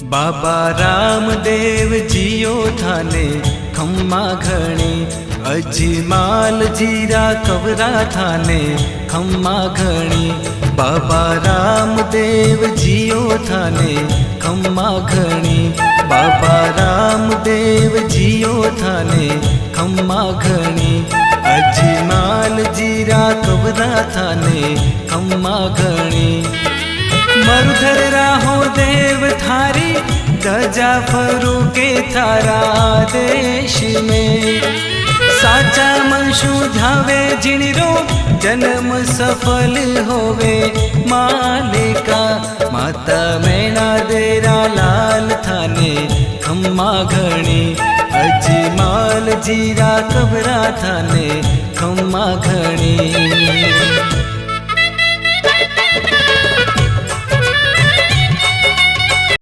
बाबा रामदेव जियो थाने खम्मा घणी, अजमाल जीरा कवरा थाने खम्मा घणी। बाबा रामदेव जियो थाने खम्मा घणी, बाबा रामदेव जियो थाने खम्मा घणी। अजमाल जीरा कवरा थाने खम्मा घणी। मरुधर राहो देव थारी, गजा फरू के थारा देश में। साचा मनशु ध्यावे जिणरो, जन्म सफल होवे मालिका। माता मैना देरा लाल थाने खम्मा घणी, अजमाल जीरा कबरा थाने खम्मा घणी।